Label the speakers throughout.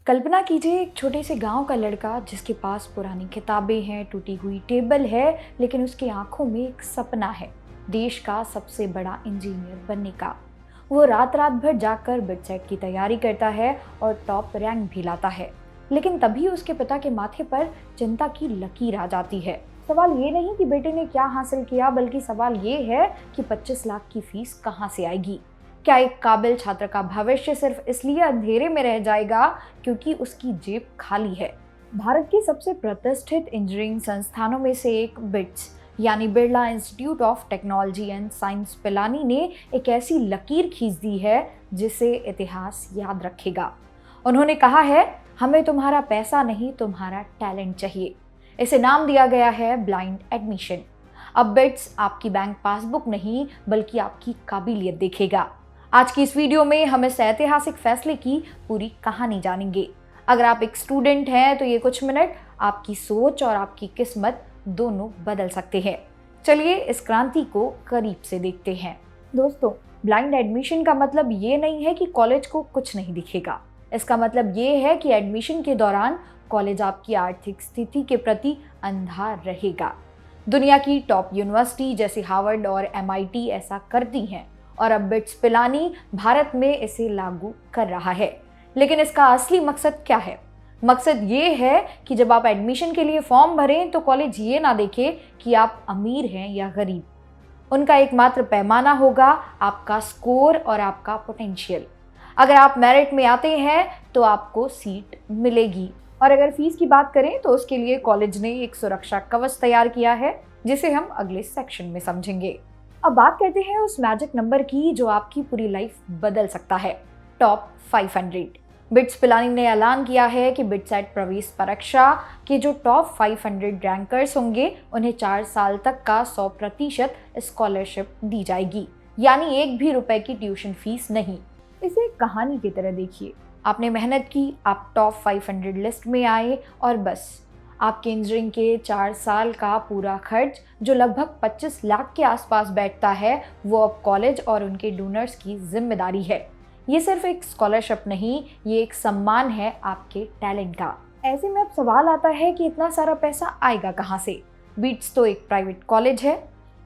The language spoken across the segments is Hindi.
Speaker 1: कल्पना कीजिए एक छोटे से गांव का लड़का जिसके पास पुरानी किताबें हैं, टूटी हुई टेबल है, लेकिन उसकी आंखों में एक सपना है, देश का सबसे बड़ा इंजीनियर बनने का। वो रात रात भर जागकर बिटसेट की तैयारी करता है और टॉप रैंक भी लाता है। लेकिन तभी उसके पिता के माथे पर चिंता की लकीर आ जाती है। सवाल ये नहीं कि बेटे ने क्या हासिल किया, बल्कि सवाल ये है कि 25 लाख की फीस कहाँ से आएगी। क्या एक काबिल छात्र का भविष्य सिर्फ इसलिए अंधेरे में रह जाएगा क्योंकि उसकी जेब खाली है? भारत के सबसे प्रतिष्ठित इंजीनियरिंग संस्थानों में से एक बिट्स यानी Birla institute of technology and science Pilani ने एक ऐसी लकीर खींच दी है जिसे इतिहास याद रखेगा। उन्होंने कहा है, हमें तुम्हारा पैसा नहीं, तुम्हारा टैलेंट चाहिए। इसे नाम दिया गया है ब्लाइंड एडमिशन। अब बिट्स आपकी बैंक पासबुक नहीं, बल्कि आपकी काबिलियत देखेगा। आज की इस वीडियो में हम इस ऐतिहासिक फैसले की पूरी कहानी जानेंगे। अगर आप एक स्टूडेंट हैं तो ये कुछ मिनट आपकी सोच और आपकी किस्मत दोनों बदल सकते हैं। चलिए इस क्रांति को करीब से देखते हैं। दोस्तों, ब्लाइंड एडमिशन का मतलब ये नहीं है कि कॉलेज को कुछ नहीं दिखेगा। इसका मतलब ये है कि एडमिशन के दौरान कॉलेज आपकी आर्थिक स्थिति के प्रति अंधा रहेगा। दुनिया की टॉप यूनिवर्सिटी जैसे हार्वर्ड और MIT ऐसा करती हैं और अब बिट्स पिलानी भारत में इसे लागू कर रहा है। लेकिन इसका असली मकसद क्या है? मकसद ये है कि जब आप एडमिशन के लिए फॉर्म भरें तो कॉलेज ये ना देखे कि आप अमीर हैं या गरीब। उनका एकमात्र पैमाना होगा आपका स्कोर और आपका पोटेंशियल। अगर आप मेरिट में आते हैं तो आपको सीट मिलेगी। और अगर फीस की बात करें तो उसके लिए कॉलेज ने एक सुरक्षा कवच तैयार किया है, जिसे हम अगले सेक्शन में समझेंगे। अब बात करते हैं उस मैजिक नंबर की जो आपकी पूरी लाइफ बदल सकता है, टॉप 500। बिट्स पिलानी ने ऐलान किया है कि बिटसेट प्रवेश परीक्षा के जो टॉप 500 रैंकर्स होंगे उन्हें 4 साल तक का 100% स्कॉलरशिप दी जाएगी, यानी एक भी रुपए की ट्यूशन फीस नहीं। इसे एक कहानी की तरह देखिए। आपने मेहनत की, आप टॉप 500 लिस्ट में आए और बस आपके इंजीनियरिंग के 4 साल का पूरा खर्च जो लगभग 25 लाख के आसपास बैठता है, वो अब कॉलेज और उनके डोनर्स की जिम्मेदारी है। ये सिर्फ एक स्कॉलरशिप नहीं, ये एक सम्मान है आपके टैलेंट का। ऐसे में अब सवाल आता है कि इतना सारा पैसा आएगा कहाँ से? बिट्स तो एक प्राइवेट कॉलेज है।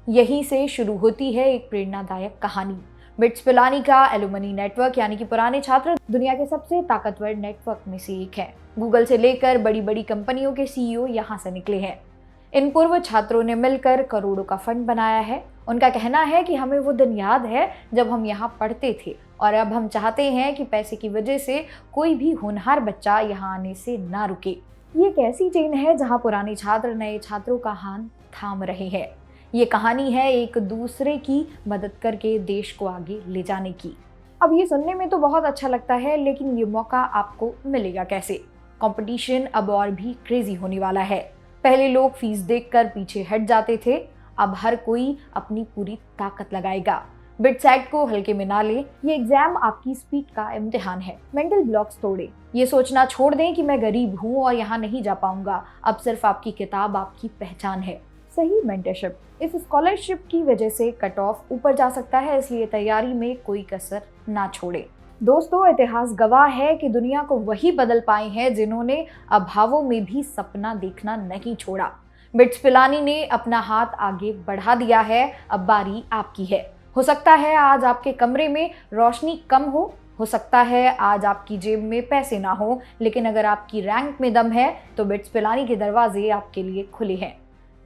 Speaker 1: यहीं से शुरू होती है एक प्रेरणादायक कहानी। बिट्स पिलानी का एलुमनी नेटवर्क यानी कि पुराने छात्र दुनिया के सबसे ताकतवर नेटवर्क में से एक है। गूगल से लेकर बड़ी बड़ी कंपनियों के CEO यहाँ से निकले हैं। इन पूर्व छात्रों ने मिलकर करोड़ों का फंड बनाया है। उनका कहना है कि हमें वो दिन याद है जब हम यहाँ पढ़ते थे और अब हम चाहते हैं कि पैसे की वजह से कोई भी होनहार बच्चा यहाँ आने से ना रुके। ये एक ऐसी चेन है जहाँ पुराने छात्र नए छात्रों का हाथ थाम रहे हैं। ये कहानी है एक दूसरे की मदद करके देश को आगे ले जाने की। अब ये सुनने में तो बहुत अच्छा लगता है, लेकिन ये मौका आपको मिलेगा कैसे? कंपटीशन अब और भी क्रेजी होने वाला है। पहले लोग फीस देखकर पीछे हट जाते थे, अब हर कोई अपनी पूरी ताकत लगाएगा। बिटसेट को हल्के में ना ले, ये एग्जाम आपकी स्पीड का इम्तिहान है। मेंटल ब्लॉक्स तोड़े, ये सोचना छोड़ दें कि मैं गरीब हूँ और यहाँ नहीं जा पाऊंगा। अब सिर्फ आपकी किताब आपकी पहचान है। सही मेंटरशिप, इस स्कॉलरशिप की वजह से कट ऑफ ऊपर जा सकता है, इसलिए तैयारी में कोई कसर ना छोड़े। दोस्तों, इतिहास गवाह है कि दुनिया को वही बदल पाए हैं जिन्होंने अभावों में भी सपना देखना नहीं छोड़ा। बिट्स पिलानी ने अपना हाथ आगे बढ़ा दिया है, अब बारी आपकी है। हो सकता है आज आपके कमरे में रोशनी कम हो सकता है आज आपकी जेब में पैसे ना हो, लेकिन अगर आपकी रैंक में दम है तो बिट्स पिलानी के दरवाजे आपके लिए खुले हैं।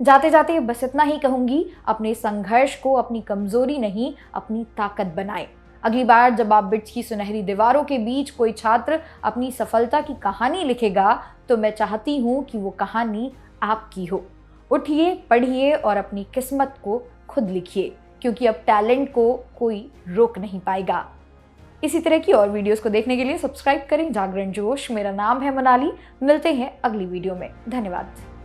Speaker 1: जाते जाते बस इतना ही कहूंगी, अपने संघर्ष को अपनी कमजोरी नहीं, अपनी ताकत बनाएं। अगली बार जब आप बिट्स की सुनहरी दीवारों के बीच कोई छात्र अपनी सफलता की कहानी लिखेगा तो मैं चाहती हूँ कि वो कहानी आपकी हो। उठिए, पढ़िए और अपनी किस्मत को खुद लिखिए, क्योंकि अब टैलेंट को कोई रोक नहीं पाएगा। इसी तरह की और वीडियोस को देखने के लिए सब्सक्राइब करें जागरण जोश। मेरा नाम है मनाली। मिलते हैं अगली वीडियो में। धन्यवाद।